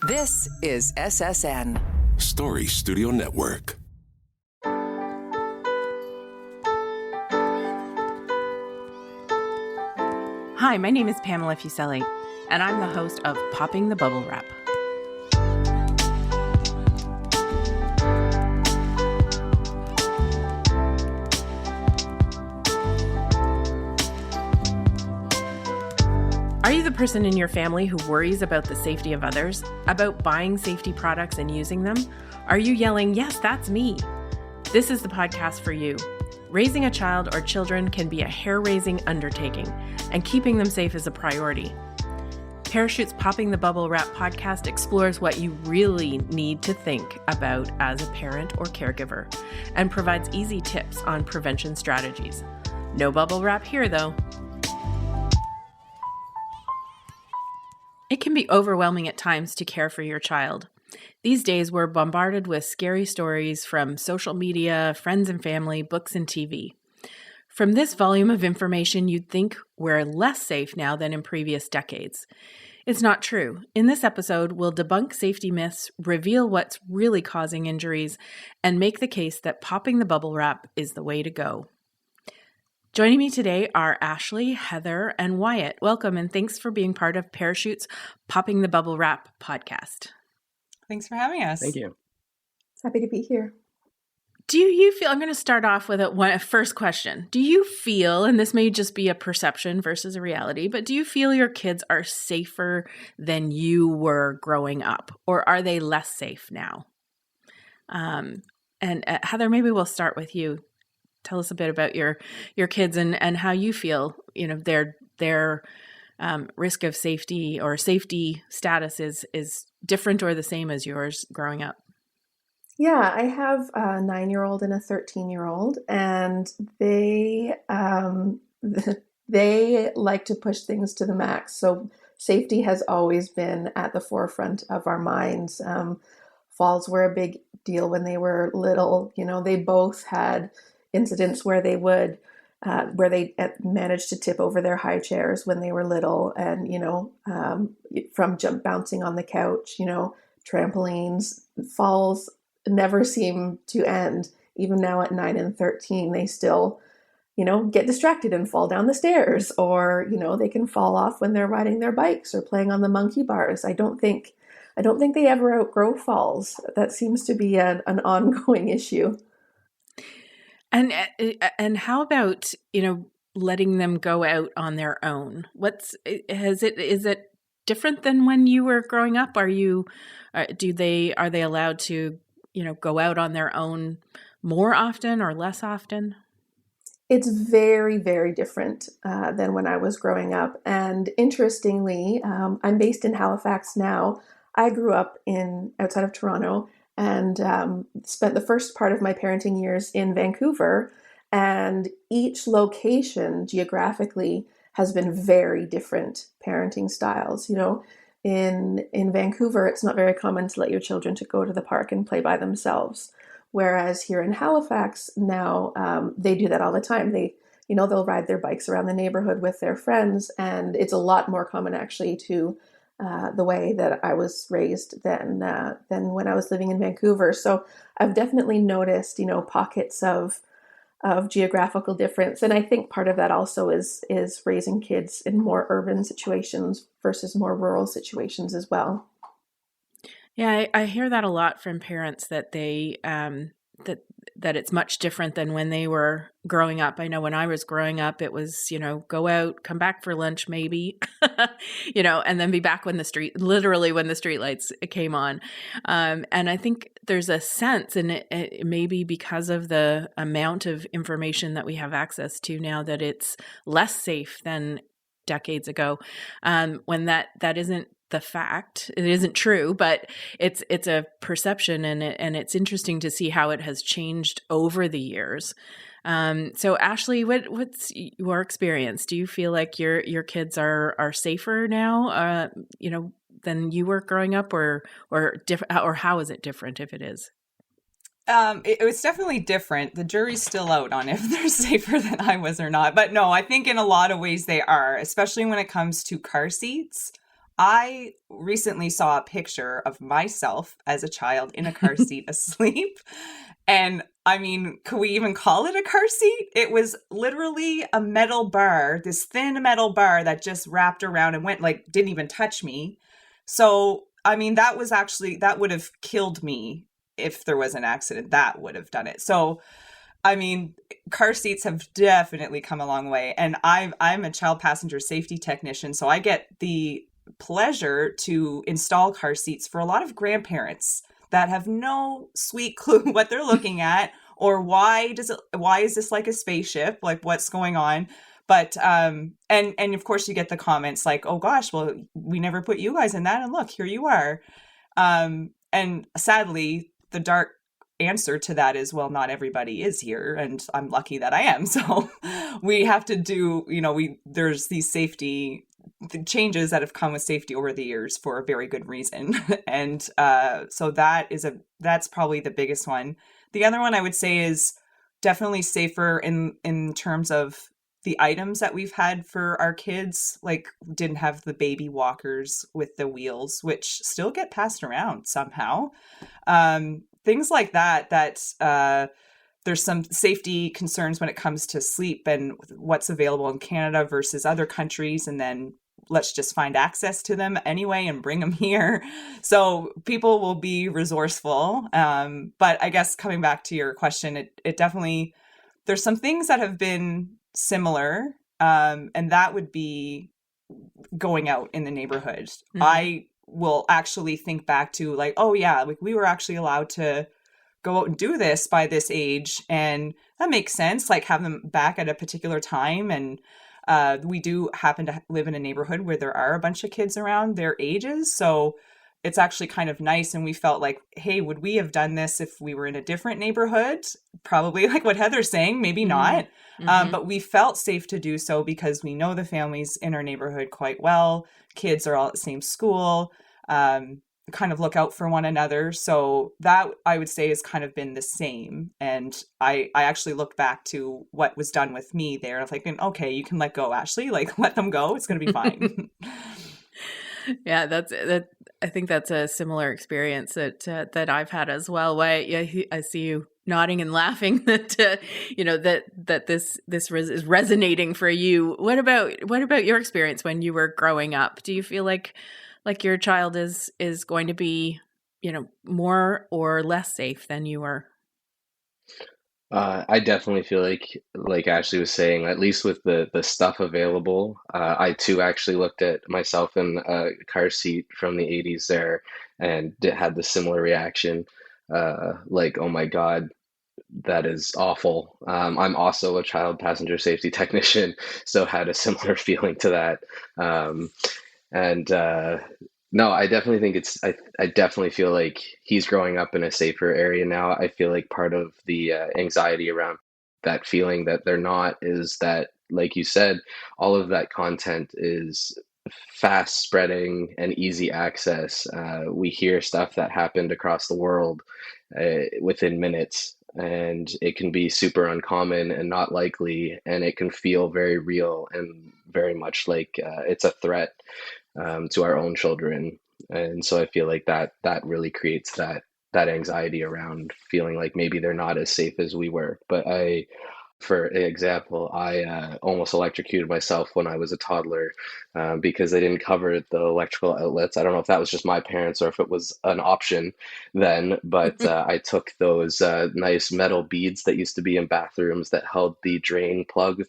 This is SSN. Story Studio Network. Hi, my name is Pamela Fuselli, and I'm the host of Popping the Bubble Wrap. Are you the person in your family who worries about the safety of others, about buying safety products and using them? Are you yelling, "Yes, that's me"? This is the podcast for you. Raising a child or children can be a hair-raising undertaking, and keeping them safe is a priority. Parachute's Popping the Bubble Wrap podcast explores what you really need to think about as a parent or caregiver, and provides easy tips on prevention strategies. No bubble wrap here, though. It can be overwhelming at times to care for your child. These days, we're bombarded with scary stories from social media, friends and family, books, and TV. From this volume of information, you'd think we're less safe now than in previous decades. It's not true. In this episode, we'll debunk safety myths, reveal what's really causing injuries, and make the case that popping the bubble wrap is the way to go. Joining me today are Ashley, Heather, and Wyatt. Welcome, and thanks for being part of Parachute's Popping the Bubble Wrap podcast. Thanks for having us. Thank you. Happy to be here. Do you feel, I'm going to start off with a first question. Do you feel, and this may just be a perception versus a reality, but do you feel your kids are safer than you were growing up, or are they less safe now? And Heather, maybe we'll start with you. Tell us a bit about your kids and how you feel, their risk of safety or safety status is different or the same as yours growing up. Yeah, I have a 9-year-old and a 13-year-old, and they like to push things to the max. So safety has always been at the forefront of our minds. Falls were a big deal when they were little. They both had incidents where they managed to tip over their high chairs when they were little, and from bouncing on the couch, trampolines, falls never seem to end. Even now at 9 and 13, they still get distracted and fall down the stairs, or they can fall off when they're riding their bikes or playing on the monkey bars. I don't think they ever outgrow falls. That seems to be an ongoing issue. And how about, letting them go out on their own? Is it different than when you were growing up? Are they allowed to, go out on their own more often or less often? It's very, very different than when I was growing up. And interestingly, I'm based in Halifax now. I grew up outside of Toronto, and spent the first part of my parenting years in Vancouver. And each location geographically has been very different parenting styles. In Vancouver, it's not very common to let your children to go to the park and play by themselves. Whereas here in Halifax now, they do that all the time. They'll ride their bikes around the neighborhood with their friends, and it's a lot more common actually to the way that I was raised than when I was living in Vancouver. So I've definitely noticed, pockets of geographical difference. And I think part of that also is raising kids in more urban situations versus more rural situations as well. Yeah, I hear that a lot from parents that they that it's much different than when they were growing up. I know when I was growing up, it was, go out, come back for lunch, maybe, and then be back when the street lights came on. And I think there's a sense, and it may be because of the amount of information that we have access to now, that it's less safe than decades ago, when that isn't the fact. It isn't true, but it's a perception, and it's interesting to see how it has changed over the years. So Ashley, what's your experience? Do you feel like your kids are safer now, than you were growing up, or how is it different if it is? It was definitely different. The jury's still out on if they're safer than I was or not. But no, I think in a lot of ways they are, especially when it comes to car seats. I recently saw a picture of myself as a child in a car seat asleep. And I mean, could we even call it a car seat? It was literally a metal bar, this thin metal bar that just wrapped around and went like, didn't even touch me. So, I mean, that would have killed me if there was an accident. That would have done it. So, I mean, car seats have definitely come a long way. And I'm a child passenger safety technician, so I get the pleasure to install car seats for a lot of grandparents that have no sweet clue what they're looking at, or why is this like a spaceship? Like, what's going on? But and of course you get the comments like, oh gosh, well, we never put you guys in that, and look, here you are. And sadly, the dark answer to that is, well, not everybody is here, and I'm lucky that I am. So we have to do, there's these safety changes that have come with safety over the years for a very good reason. And so that's probably the biggest one. The other one I would say is definitely safer in terms of the items that we've had for our kids. Like, didn't have the baby walkers with the wheels, which still get passed around somehow. Things like that there's some safety concerns when it comes to sleep and what's available in Canada versus other countries. And then let's just find access to them anyway and bring them here. So people will be resourceful. But I guess coming back to your question, it definitely, there's some things that have been similar. And that would be going out in the neighborhood. Mm-hmm. I will actually think back to like, oh yeah, like we were actually allowed to go out and do this by this age. And that makes sense. Like, have them back at a particular time. And we do happen to live in a neighborhood where there are a bunch of kids around their ages. So it's actually kind of nice. And we felt like, hey, would we have done this if we were in a different neighborhood? Probably, like what Heather's saying, maybe not. Mm-hmm. But we felt safe to do so because we know the families in our neighborhood quite well. Kids are all at the same school, kind of look out for one another. So that, I would say, has kind of been the same. And I actually looked back to what was done with me there. I'm like, okay, you can let go, Ashley. Like, let them go. It's going to be fine. Yeah, that. I think that's a similar experience that I've had as well. Why I see you nodding and laughing that that this is resonating for you. What about your experience when you were growing up? Do you feel like your child is going to be more or less safe than you were? I definitely feel like Ashley was saying, at least with the stuff available. I too actually looked at myself in a car seat from the 80s there and had the similar reaction. Like, oh my God, that is awful. I'm also a child passenger safety technician, so had a similar feeling to that. No, I definitely think I definitely feel like he's growing up in a safer area now. I feel like part of the anxiety around that feeling that they're not is that, like you said, all of that content is fast spreading and easy access. We hear stuff that happened across the world within minutes, and it can be super uncommon and not likely, and it can feel very real and very much like it's a threat to our own children. And so I feel like that really creates that anxiety around feeling like maybe they're not as safe as we were. But for example, I almost electrocuted myself when I was a toddler because they didn't cover the electrical outlets. I don't know if that was just my parents or if it was an option then, but I took those nice metal beads that used to be in bathrooms that held the drain plug.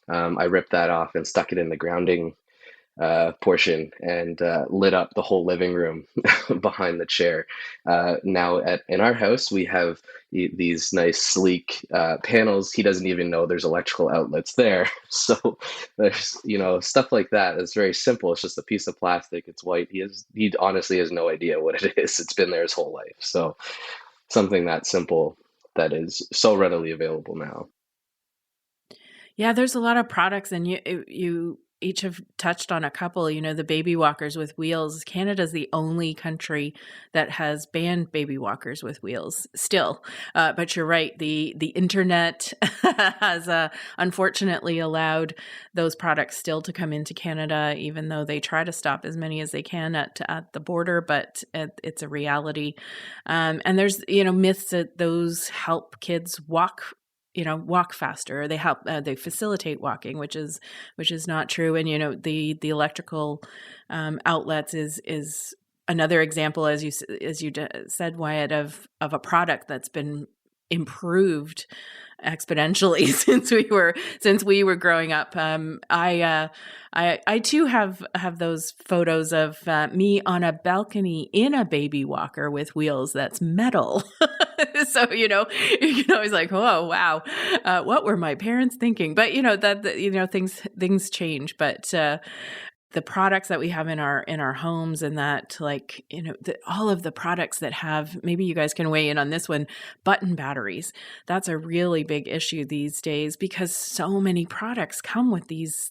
I ripped that off and stuck it in the grounding portion and lit up the whole living room behind the chair. Now in our house, we have these nice sleek panels. He doesn't even know there's electrical outlets there. So there's, stuff like that. It's very simple. It's just a piece of plastic. It's white. He honestly has no idea what it is. It's been there his whole life. So something that simple that is so readily available now. Yeah, there's a lot of products, and you each have touched on a couple, the baby walkers with wheels. Canada's the only country that has banned baby walkers with wheels still. But you're right. The internet has unfortunately allowed those products still to come into Canada, even though they try to stop as many as they can at the border, but it's a reality. And there's, myths that those help kids walk faster. They help, they facilitate walking, which is not true. And, the electrical outlets is another example, as you said, Wyatt, of a product that's been improved exponentially since we were growing up. I too have those photos of me on a balcony in a baby walker with wheels that's metal. So, you can always like, oh, wow, what were my parents thinking? But, things change. But the products that we have in our homes, and that, like, all of the products that have, maybe you guys can weigh in on this one, button batteries. That's a really big issue these days, because so many products come with these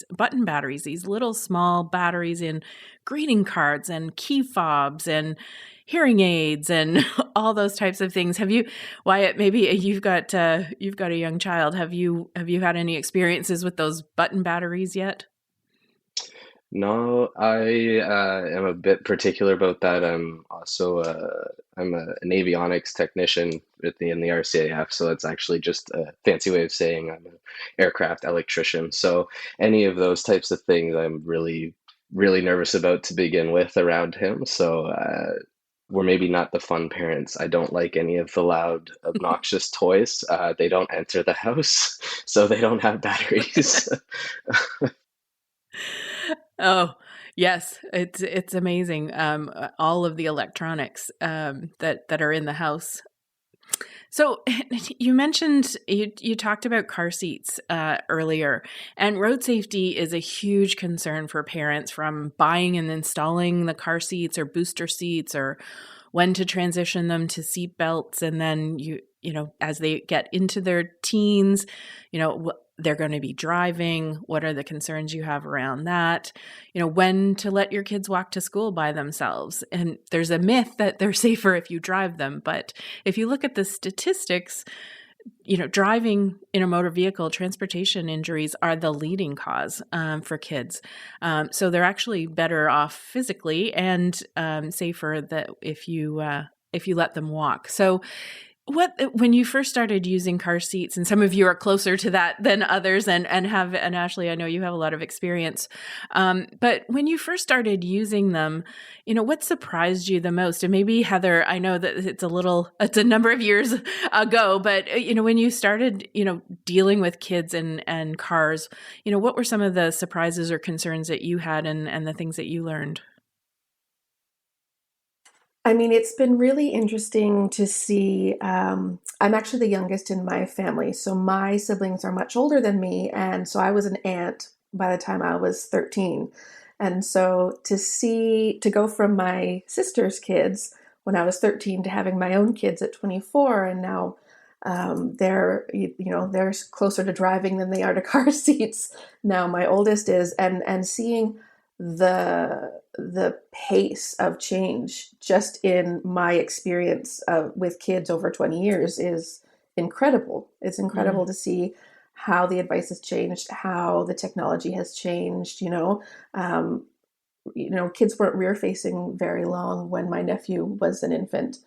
button batteries, these little small batteries in greeting cards and key fobs and hearing aids and all those types of things. Have you, Wyatt, maybe you've got a young child. Have you had any experiences with those button batteries yet? No, I am a bit particular about that. I'm also an avionics technician in the RCAF, so it's actually just a fancy way of saying I'm an aircraft electrician. So any of those types of things, I'm really, really nervous about to begin with around him. So we're maybe not the fun parents. I don't like any of the loud, obnoxious toys. They don't enter the house, so they don't have batteries. Oh, yes, it's amazing. All of the electronics that are in the house. So you mentioned you talked about car seats earlier, and road safety is a huge concern for parents, from buying and installing the car seats or booster seats, or when to transition them to seat belts, and then as they get into their teens, they're going to be driving. What are the concerns you have around that? When to let your kids walk to school by themselves. And there's a myth that they're safer if you drive them. But if you look at the statistics, driving in a motor vehicle, transportation injuries are the leading cause for kids. So they're actually better off physically and safer that if you let them walk. So when you first started using car seats, and some of you are closer to that than others, and Ashley, I know you have a lot of experience. But when you first started using them, what surprised you the most? And maybe Heather, I know that it's a number of years ago, but when you started, dealing with kids and cars, what were some of the surprises or concerns that you had, and the things that you learned? I mean, it's been really interesting to see. I'm actually the youngest in my family, so my siblings are much older than me, and so I was an aunt by the time I was 13. And so to go from my sister's kids when I was 13 to having my own kids at 24, and now they're closer to driving than they are to car seats. Now my oldest is, and seeing the pace of change just in my experience with kids over 20 years is incredible. It's incredible to see how the advice has changed, how the technology has changed. Kids weren't rear facing very long when my nephew was an infant.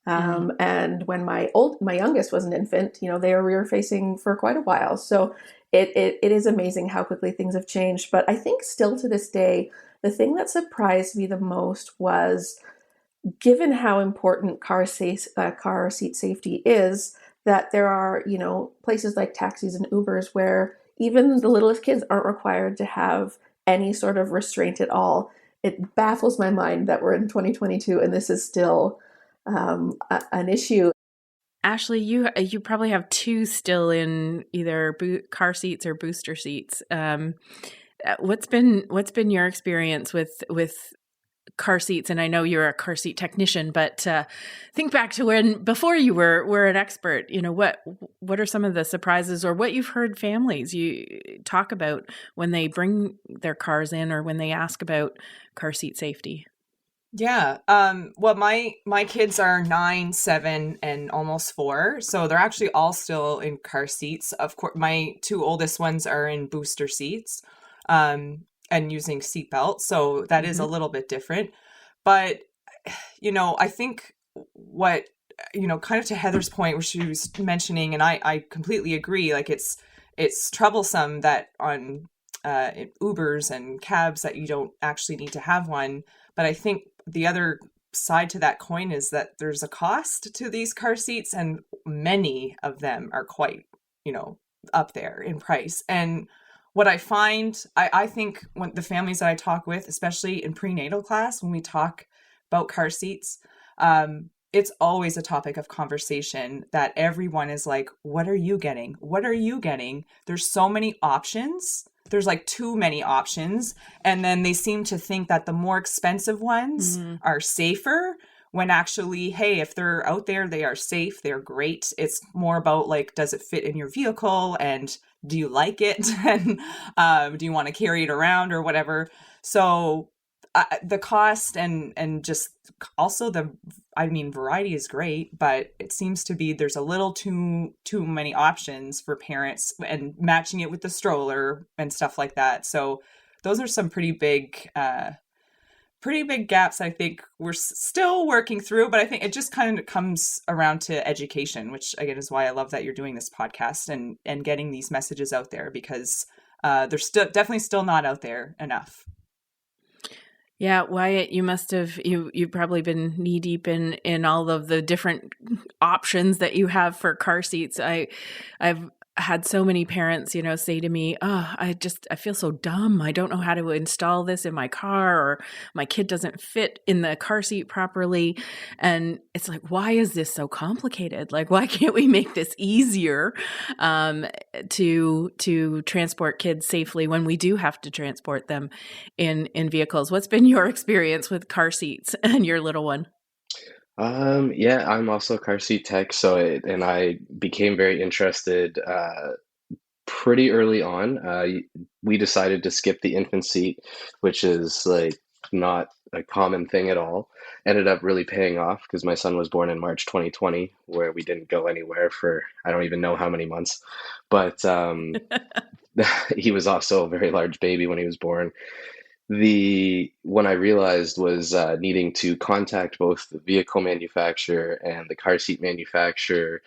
And when my youngest was an infant, they were rear facing for quite a while. So it is amazing how quickly things have changed. But I think still to this day, the thing that surprised me the most was, given how important car seat safety is, that there are, places like taxis and Ubers where even the littlest kids aren't required to have any sort of restraint at all. It baffles my mind that we're in 2022 and this is still an issue. Ashley, you probably have two still in either car seats or booster seats. What's been your experience with car seats, and I know you're a car seat technician, but think back to before you were an expert. What are some of the surprises, or what you've heard families you talk about when they bring their cars in, or when they ask about car seat safety? Yeah. Well, my kids are 9, 7, and almost 4, so they're actually all still in car seats. Of course, my 2 oldest ones are in booster seats, and using seat belts, so that is a little bit different. But I think what kind of to Heather's point, where she was mentioning, and I completely agree. Like it's troublesome that on Ubers and cabs that you don't actually need to have one. But I think the other side to that coin is that there's a cost to these car seats, and many of them are quite, up there in price. And what I find, I think when the families that I talk with, especially in prenatal class, when we talk about car seats, it's always a topic of conversation that everyone is like, what are you getting? What are you getting? There's so many options. There's like too many options. And then they seem to think that the more expensive ones are safer, when actually, hey, if they're out there, they are safe. They're great. It's more about like, does it fit in your vehicle? And do you like it? And do you want to carry it around or whatever? So the cost and just also variety is great, but it seems to be there's a little too many options for parents, and matching it with the stroller and stuff like that. So those are some pretty big gaps I think we're still working through, but I think it just kind of comes around to education, which again is why I love that you're doing this podcast and getting these messages out there, because they're definitely still not out there enough. Yeah, Wyatt, you must have you've probably been knee deep in all of the different options that you have for car seats. I've had so many parents, say to me, "Oh, I feel so dumb. I don't know how to install this in my car, or my kid doesn't fit in the car seat properly." And it's like, why is this so complicated? Like, why can't we make this easier to transport kids safely when we do have to transport them in vehicles? What's been your experience with car seats and your little one? Yeah, I'm also a car seat tech, and I became very interested pretty early on. We decided to skip the infant seat, which is like not a common thing at all. Ended up really paying off because my son was born in March 2020, where we didn't go anywhere for I don't even know how many months. But he was also a very large baby when he was born. What I realized was needing to contact both the vehicle manufacturer and the car seat manufacturer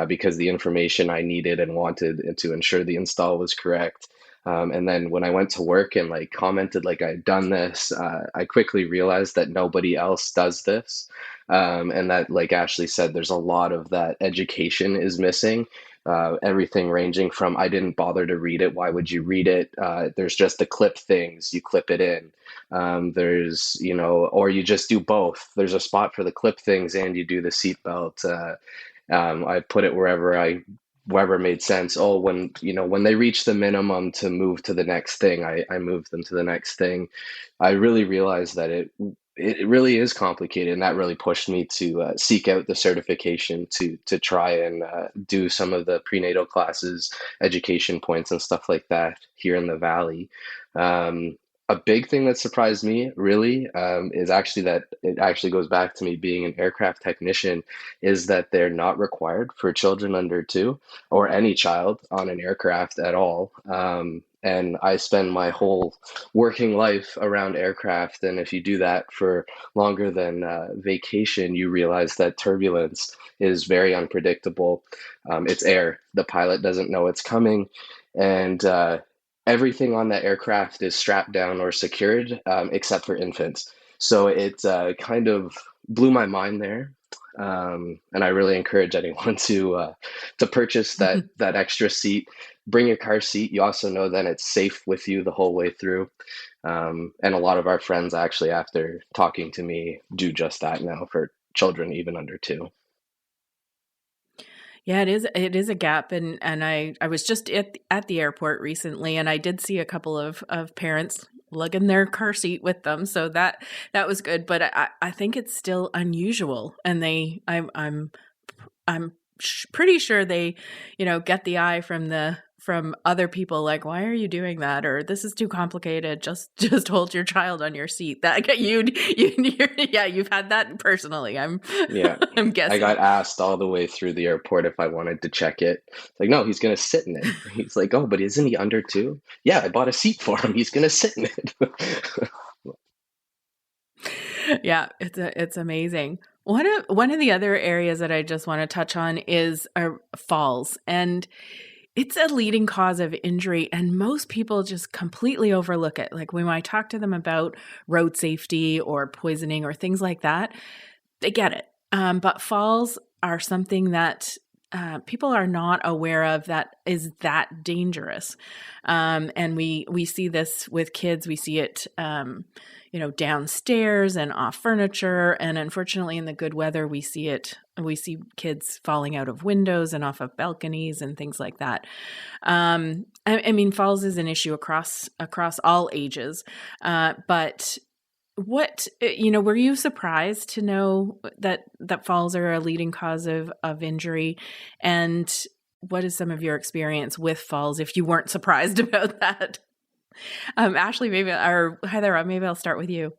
because the information I needed and wanted to ensure the install was correct. And then when I went to work and like commented like I'd done this, I quickly realized that nobody else does this. And that, like Ashley said, there's a lot of that education is missing. Everything ranging from I didn't bother to read it. Why would you read it? There's just the clip things. You clip it in. There's, or you just do both. There's a spot for the clip things and you do the seatbelt. I put it wherever made sense. Oh, when they reach the minimum to move to the next thing, I move them to the next thing. I really realized that it really is complicated, and that really pushed me to seek out the certification to try and do some of the prenatal classes, education points, and stuff like that here in the Valley. A big thing that surprised me really is actually that it actually goes back to me being an aircraft technician, is that they're not required for children under 2 or any child on an aircraft at all. And I spend my whole working life around aircraft. And if you do that for longer than vacation, you realize that turbulence is very unpredictable. It's air. The pilot doesn't know it's coming. And everything on that aircraft is strapped down or secured, except for infants. So it kind of blew my mind there. And I really encourage anyone to purchase that extra seat. Bring your car seat. You also know then it's safe with you the whole way through. And a lot of our friends actually, after talking to me, do just that now for children even under 2. Yeah, it is a gap, and I was just at the airport recently, and I did see a couple of parents lugging their car seat with them. So that was good. But I think it's still unusual. And I'm pretty sure they, get the eye from other people, like, why are you doing that? Or this is too complicated. Just hold your child on your seat. That you've had that personally. I'm guessing. I got asked all the way through the airport if I wanted to check it. It's like, no, he's going to sit in it. He's like, oh, but isn't he under 2? Yeah, I bought a seat for him. He's going to sit in it. Yeah, it's amazing. One of the other areas that I just want to touch on is falls, and it's a leading cause of injury, and most people just completely overlook it. Like when I talk to them about road safety or poisoning or things like that, they get it. But falls are something that people are not aware of that is that dangerous. And we see this with kids. We see it, downstairs and off furniture. And unfortunately, in the good weather, we see kids falling out of windows and off of balconies and things like that. I mean, falls is an issue across all ages. But what, were you surprised to know that falls are a leading cause of injury? And what is some of your experience with falls, if you weren't surprised about that? Ashley, Heather, maybe I'll start with you.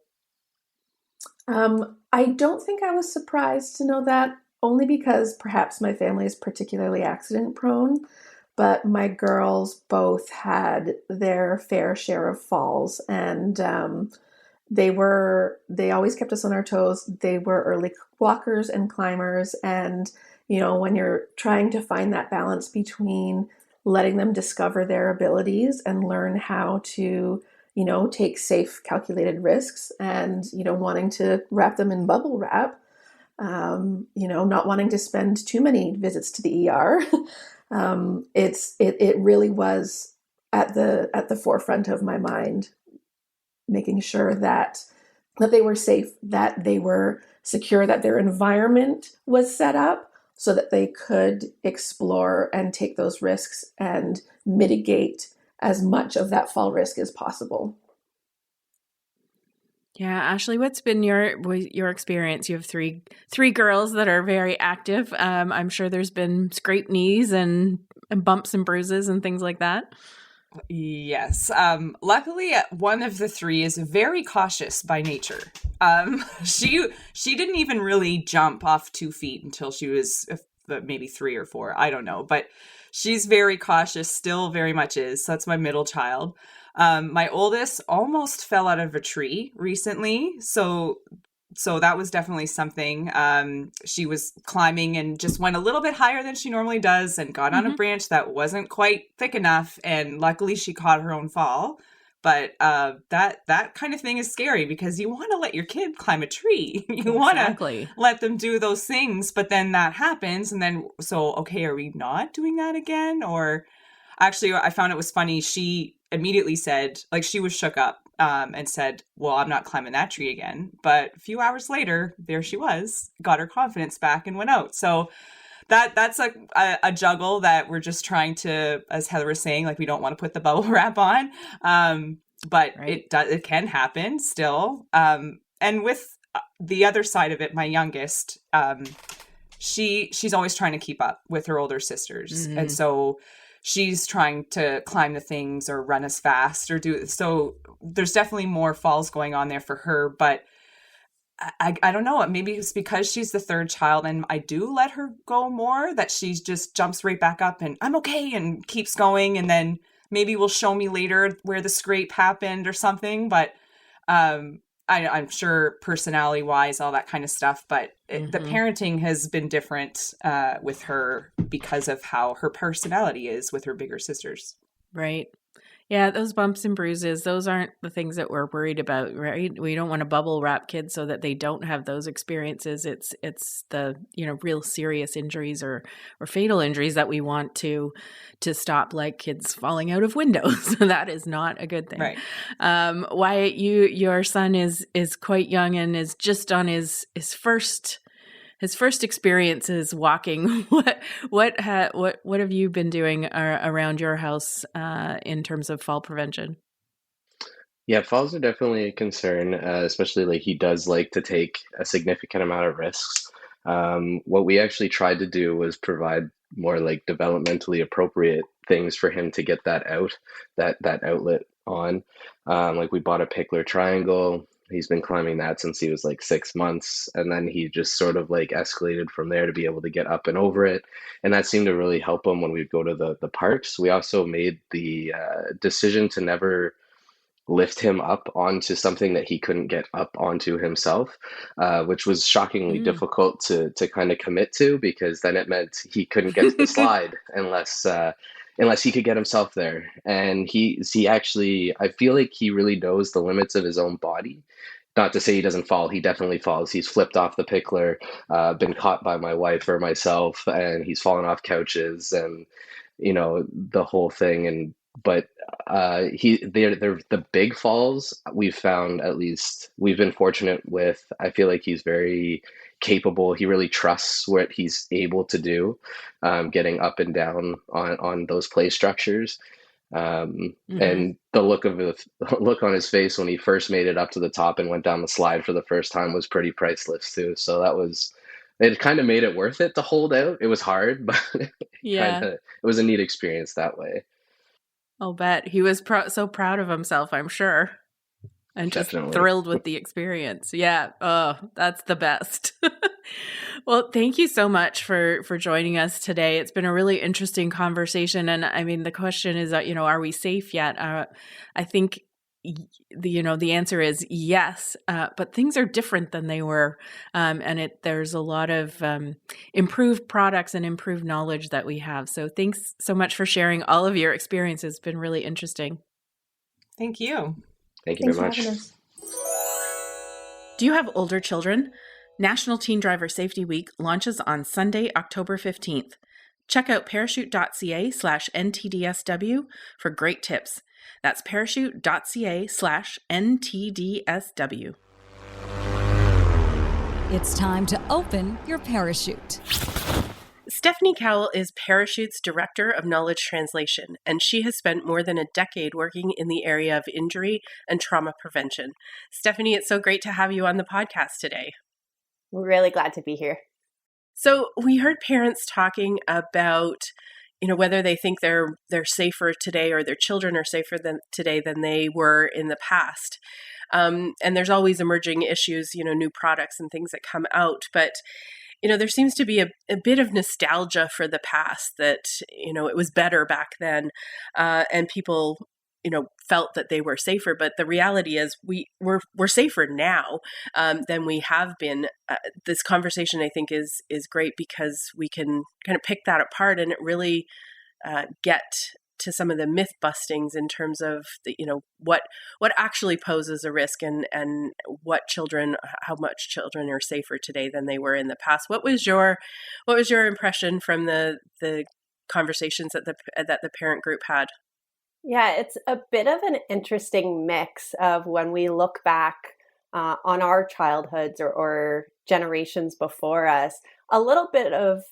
I don't think I was surprised to know that, only because perhaps my family is particularly accident prone, but my girls both had their fair share of falls, and they always kept us on our toes. They were early walkers and climbers. And, when you're trying to find that balance between letting them discover their abilities and learn how to, take safe, calculated risks and, wanting to wrap them in bubble wrap, not wanting to spend too many visits to the ER. It really was at the forefront of my mind, making sure that they were safe, that they were secure, that their environment was set up so that they could explore and take those risks and mitigate as much of that fall risk as possible. Yeah, Ashley, what's been your experience? You have three girls that are very active. I'm sure there's been scraped knees and bumps and bruises and things like that. Yes. Luckily, one of the three is very cautious by nature. She didn't even really jump off 2 feet until she was maybe 3 or 4. I don't know, but she's very cautious, still very much is. So that's my middle child. My oldest almost fell out of a tree recently. So that was definitely something. She was climbing and just went a little bit higher than she normally does and got on a branch that wasn't quite thick enough. And luckily she caught her own fall. But that kind of thing is scary because you want to let your kid climb a tree. You want to let them do those things. But then that happens. And then, okay, are we not doing that again? Or actually, I found it was funny. She immediately said, like, she was shook up. And said, well, I'm not climbing that tree again. But a few hours later, there she was, got her confidence back and went out. So that's a juggle that we're just trying to, as Heather was saying, like, we don't want to put the bubble wrap on. But right. It can happen still. And with the other side of it, my youngest, she's always trying to keep up with her older sisters. Mm-hmm. And so she's trying to climb the things or run as fast or do so. There's definitely more falls going on there for her, but I don't know. Maybe it's because she's the third child and I do let her go more that she just jumps right back up and I'm okay and keeps going. And then maybe will show me later where the scrape happened or something. But I'm sure personality wise, all that kind of stuff. But the parenting has been different with her because of how her personality is with her bigger sisters. Right. Yeah, those bumps and bruises, those aren't the things that we're worried about, right? We don't want to bubble wrap kids so that they don't have those experiences. It's the, real serious injuries or fatal injuries that we want to stop, like kids falling out of windows. That is not a good thing. Right. Wyatt, your son is quite young and is just on his first experiences walking. What have you been doing around your house in terms of fall prevention? Yeah, falls are definitely a concern, especially like he does like to take a significant amount of risks. What we actually tried to do was provide more like developmentally appropriate things for him to get that out, that outlet on. Like we bought a pickler triangle. He's been climbing that since he was like 6 months, and then he just sort of like escalated from there to be able to get up and over it, and that seemed to really help him when we'd go to the parks. We also made the decision to never lift him up onto something that he couldn't get up onto himself, which was shockingly Mm. difficult to kind of commit to, because then it meant he couldn't get to the slide unless he could get himself there. And he actually, I feel like he really knows the limits of his own body. Not to say he doesn't fall, he definitely falls. He's flipped off the pickler, been caught by my wife or myself, and he's fallen off couches and the whole thing. And but they're the big falls we've found, at least we've been fortunate with. I feel like he's very capable. He really trusts what he's able to do, getting up and down on those play structures. Hmm. And the look on his face when he first made it up to the top and went down the slide for the first time was pretty priceless too. So it kind of made it worth it to hold out. It was hard, but Yeah. it was a neat experience that way. I'll bet he was so proud of himself, I'm sure, and just Definitely. thrilled with the experience. Yeah. Oh, that's the best. Well, thank you so much for joining us today. It's been a really interesting conversation, and I mean, the question is, are we safe yet? I think the answer is yes, but things are different than they were, and there's a lot of improved products and improved knowledge that we have. So thanks so much for sharing all of your experiences. It's been really interesting. Thank you. Thank you Thanks very for having much. us. Do you have older children? National Teen Driver Safety Week launches on Sunday, October 15th. Check out parachute.ca/NTDSW for great tips. That's parachute.ca/NTDSW. It's time to open your parachute. Stephanie Cowle is Parachute's Director of Knowledge Translation, and she has spent more than a decade working in the area of injury and trauma prevention. Stephanie, it's so great to have you on the podcast today. We're really glad to be here. So we heard parents talking about, whether they think they're safer today, or their children are safer today than they were in the past. And there's always emerging issues, new products and things that come out, but there seems to be a bit of nostalgia for the past, that, it was better back then, and people, felt that they were safer. But the reality is we're safer now than we have been. This conversation, I think, is great, because we can kind of pick that apart, and it really get to some of the myth bustings in terms of what actually poses a risk, and how much children are safer today than they were in the past. What was your impression from the conversations that the parent group had? Yeah, it's a bit of an interesting mix of when we look back on our childhoods or generations before us, a little bit of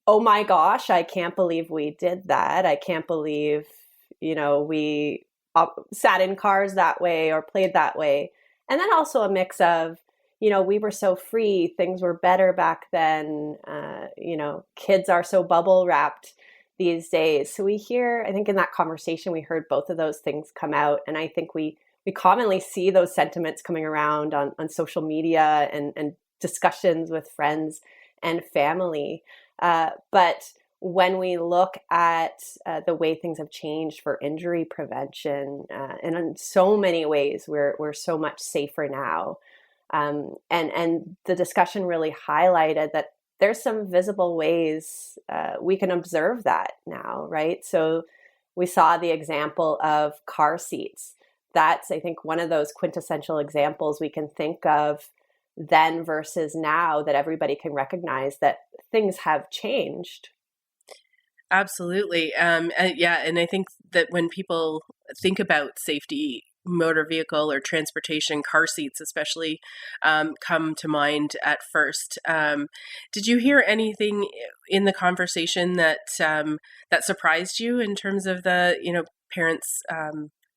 oh my gosh, I can't believe we did that. I can't believe, we sat in cars that way or played that way. And then also a mix of, we were so free, things were better back then. Kids are so bubble wrapped these days. So I think in that conversation, we heard both of those things come out. And I think we commonly see those sentiments coming around on social media and discussions with friends and family. But when we look at the way things have changed for injury prevention, and in so many ways, we're so much safer now. And the discussion really highlighted that there's some visible ways we can observe that now, right? So we saw the example of car seats. That's, I think, one of those quintessential examples we can think of then versus now, that everybody can recognize that things have changed. Absolutely. Yeah. And I think that when people think about safety, motor vehicle or transportation, car seats especially come to mind at first. Did you hear anything in the conversation that surprised you in terms of the parents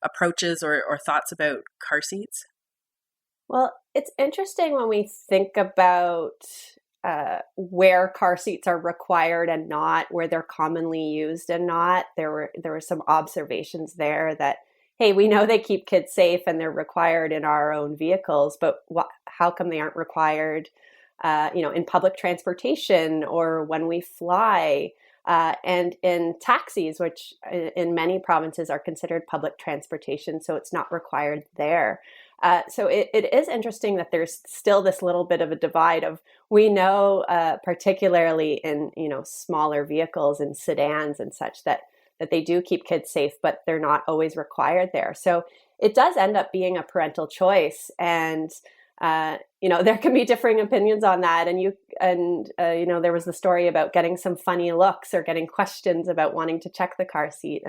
approaches or thoughts about car seats? Well, it's interesting when we think about where car seats are required and not, where they're commonly used and not. There were some observations there that, hey, we know they keep kids safe and they're required in our own vehicles, but how come they aren't required, in public transportation or when we fly, and in taxis, which in many provinces are considered public transportation, so it's not required there. So it is interesting that there's still this little bit of a divide of, we know, particularly in, smaller vehicles and sedans and such, that they do keep kids safe, but they're not always required there. So it does end up being a parental choice. And, there can be differing opinions on that. And there was the story about getting some funny looks or getting questions about wanting to check the car seat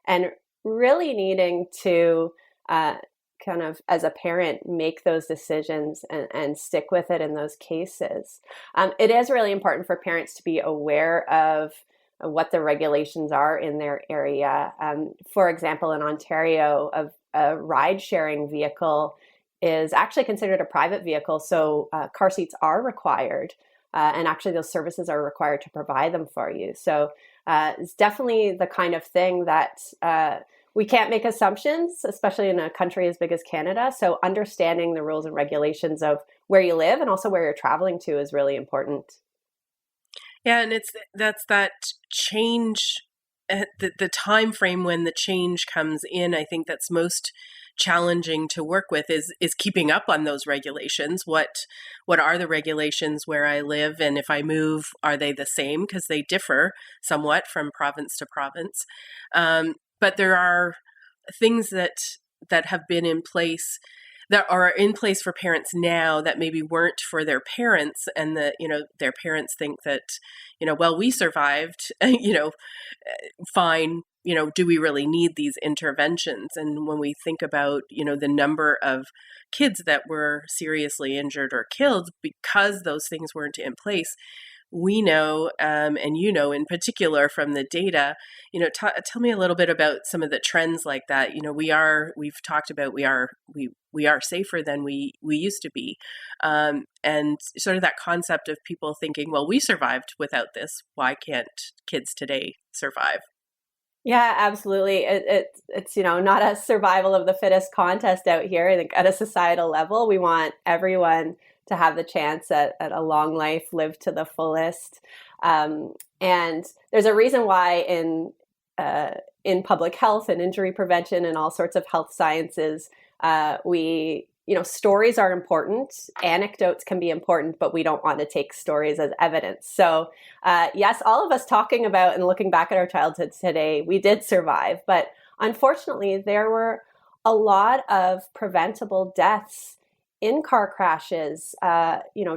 and really needing to, kind of as a parent make those decisions and stick with it in those cases. It is really important for parents to be aware of what the regulations are in their area. For example, in Ontario, a ride-sharing vehicle is actually considered a private vehicle, so car seats are required, and actually those services are required to provide them for you. So it's definitely the kind of thing that we can't make assumptions, especially in a country as big as Canada. So understanding the rules and regulations of where you live and also where you're traveling to is really important. Yeah, and that's that change, the time frame when the change comes in. I think that's most challenging to work with is keeping up on those regulations. What are the regulations where I live, and if I move, are they the same? Because they differ somewhat from province to province. But there are things that have been in place, that are in place for parents now that maybe weren't for their parents, and that their parents think that well, we survived, fine. Do we really need these interventions? And when we think about the number of kids that were seriously injured or killed because those things weren't in place, we know, and in particular from the data, tell me a little bit about some of the trends like that. We've talked about we are safer than we used to be, and sort of that concept of people thinking, well, we survived without this. Why can't kids today survive? Yeah, absolutely. It's not a survival of the fittest contest out here. I think at a societal level, we want everyone to have the chance at a long life, live to the fullest. And there's a reason why in public health and injury prevention and all sorts of health sciences, stories are important. Anecdotes can be important, but we don't want to take stories as evidence. So yes, all of us talking about and looking back at our childhoods today, we did survive. But unfortunately, there were a lot of preventable deaths in car crashes,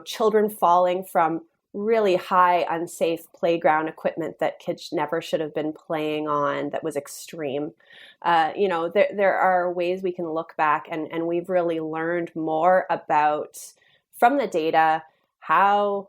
children falling from really high, unsafe playground equipment that kids never should have been playing on, that was extreme. There are ways we can look back and we've really learned more about, from the data, how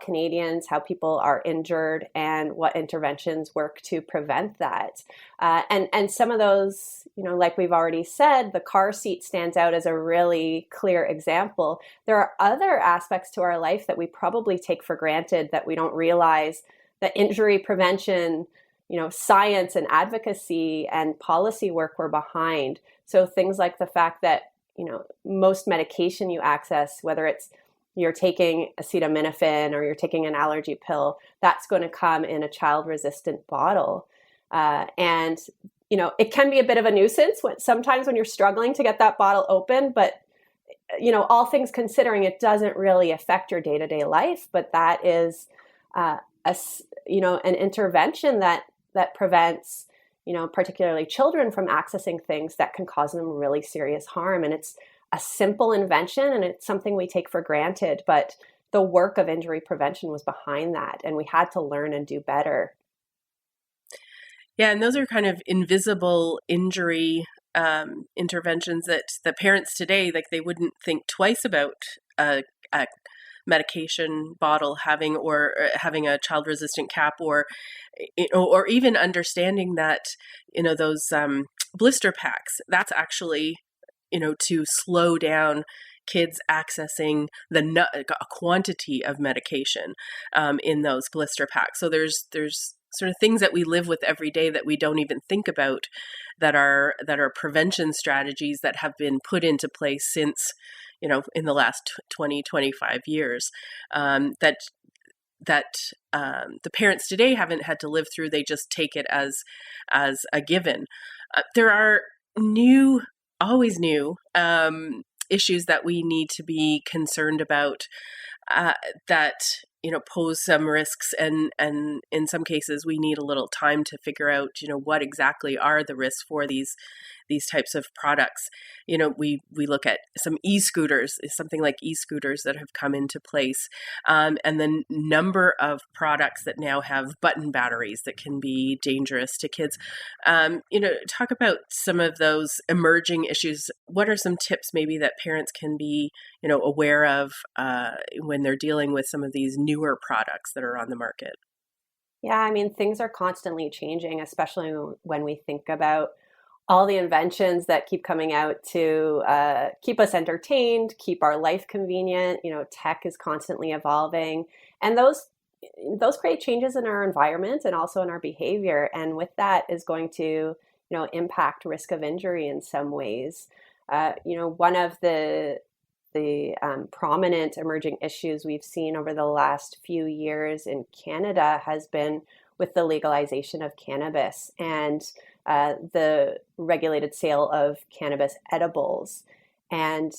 Canadians, how people are injured and what interventions work to prevent that. And some of those, like we've already said, the car seat stands out as a really clear example. There are other aspects to our life that we probably take for granted that we don't realize that injury prevention, science and advocacy and policy work were behind. So things like the fact that, most medication you access, whether it's you're taking acetaminophen or you're taking an allergy pill, that's going to come in a child-resistant bottle. And it can be a bit of a nuisance sometimes when you're struggling to get that bottle open, but, all things considering, it doesn't really affect your day-to-day life. But that is, an intervention that prevents, particularly children from accessing things that can cause them really serious harm. And it's a simple invention and it's something we take for granted, but the work of injury prevention was behind that, and we had to learn and do better. Yeah, and those are kind of invisible injury interventions that the parents today, like, they wouldn't think twice about a medication bottle having a child-resistant cap, or even understanding that, those blister packs, that's actually, to slow down kids accessing a quantity of medication in those blister packs. So there's sort of things that we live with every day that we don't even think about, that are prevention strategies that have been put into place since, in the last 20, 25 years, that the parents today haven't had to live through. They just take it as a given. There are always new issues that we need to be concerned about, that pose some risks, and in some cases we need a little time to figure out what exactly are the risks for these types of products. We look at some e-scooters, something like e-scooters that have come into place, and the number of products that now have button batteries that can be dangerous to kids. Talk about some of those emerging issues. What are some tips maybe that parents can be aware of when they're dealing with some of these newer products that are on the market? Yeah, I mean, things are constantly changing, especially when we think about all the inventions that keep coming out to keep us entertained, keep our life convenient. Tech is constantly evolving, and those create changes in our environment and also in our behavior. And with that is going to, impact risk of injury in some ways. One of the prominent emerging issues we've seen over the last few years in Canada has been with the legalization of cannabis and the regulated sale of cannabis edibles. And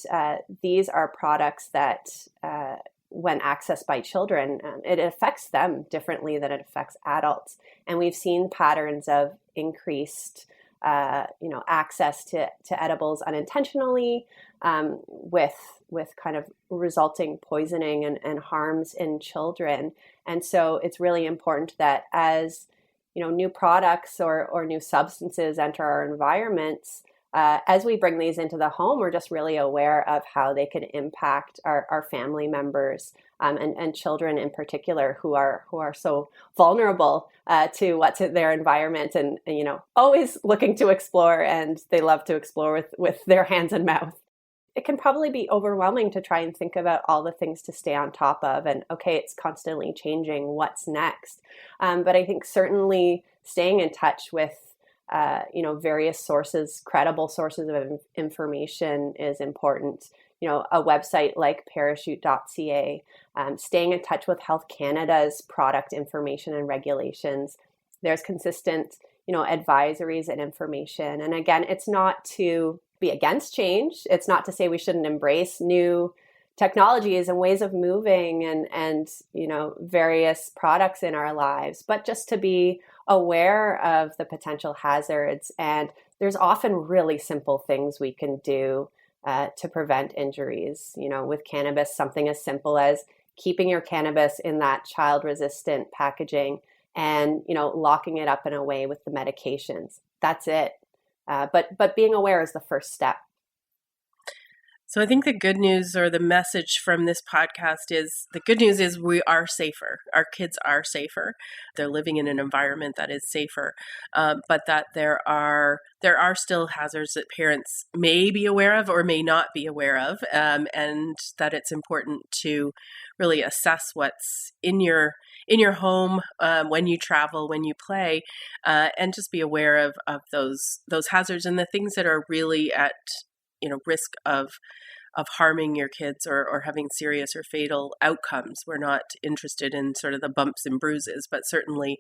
these are products that, when accessed by children, it affects them differently than it affects adults. And we've seen patterns of increased access to edibles unintentionally, with kind of resulting poisoning and harms in children. And so it's really important that as new products or new substances enter our environments, as we bring these into the home, we're just really aware of how they can impact our family members, and children in particular, who are so vulnerable to what's in their environment, and always looking to explore, and they love to explore with their hands and mouth. It can probably be overwhelming to try and think about all the things to stay on top of, and okay, it's constantly changing. What's next? But I think certainly staying in touch with various sources, credible sources of information is important. A website like parachute.ca, staying in touch with Health Canada's product information and regulations. There's consistent, advisories and information. And again, it's not to be against change. It's not to say we shouldn't embrace new technologies and ways of moving and various products in our lives, but just to be aware of the potential hazards. And there's often really simple things we can do to prevent injuries. With cannabis, something as simple as keeping your cannabis in that child-resistant packaging and locking it up and away with the medications. That's it. But being aware is the first step. So I think the good news, or the message from this podcast, is the good news is we are safer. Our kids are safer. They're living in an environment that is safer, but that there are still hazards that parents may be aware of or may not be aware of, and that it's important to really assess what's in your home, when you travel, when you play, and just be aware of those hazards and the things that are really at risk of harming your kids or having serious or fatal outcomes. We're not interested in sort of the bumps and bruises, but certainly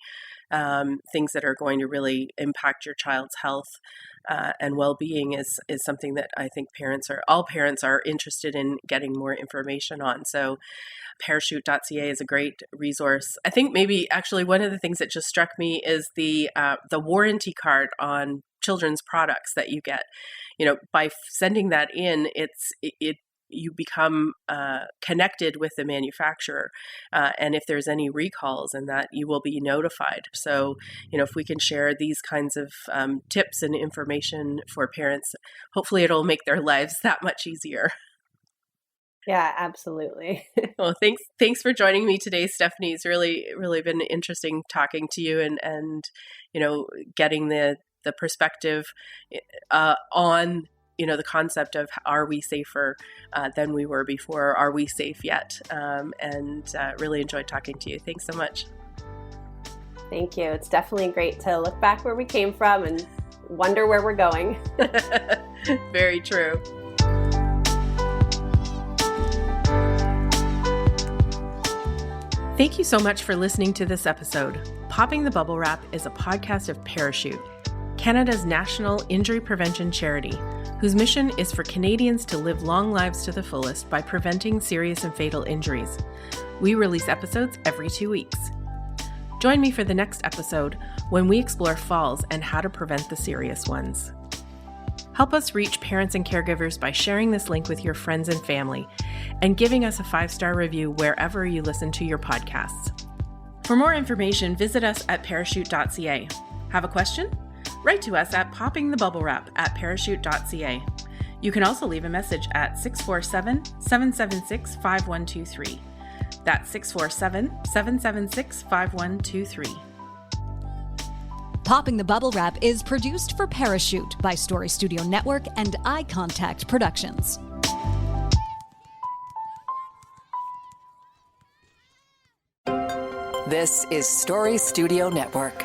things that are going to really impact your child's health and well-being is something that I think all parents are interested in getting more information on. So parachute.ca is a great resource. I think maybe actually one of the things that just struck me is the warranty card on children's products that you get. By sending that in, you become connected with the manufacturer, and if there's any recalls, and that you will be notified. So, if we can share these kinds of tips and information for parents, hopefully it'll make their lives that much easier. Yeah, absolutely. Well, thanks for joining me today, Stephanie. It's really been interesting talking to you and getting the perspective on the concept of, are we safer than we were before? Are we safe yet? And really enjoyed talking to you. Thanks so much. Thank you. It's definitely great to look back where we came from and wonder where we're going. Very true. Thank you so much for listening to this episode. Popping the Bubble Wrap is a podcast of Parachute, Canada's national injury prevention charity, whose mission is for Canadians to live long lives to the fullest by preventing serious and fatal injuries. We release episodes every 2 weeks. Join me for the next episode when we explore falls and how to prevent the serious ones. Help us reach parents and caregivers by sharing this link with your friends and family and giving us a 5-star review wherever you listen to your podcasts. For more information, visit us at parachute.ca. Have a question? Write to us at poppingthebubblerap@parachute.ca. You can also leave a message at 647-776-5123. That's 647-776-5123. Popping the Bubble Wrap is produced for Parachute by Story Studio Network and Eye Contact Productions. This is Story Studio Network.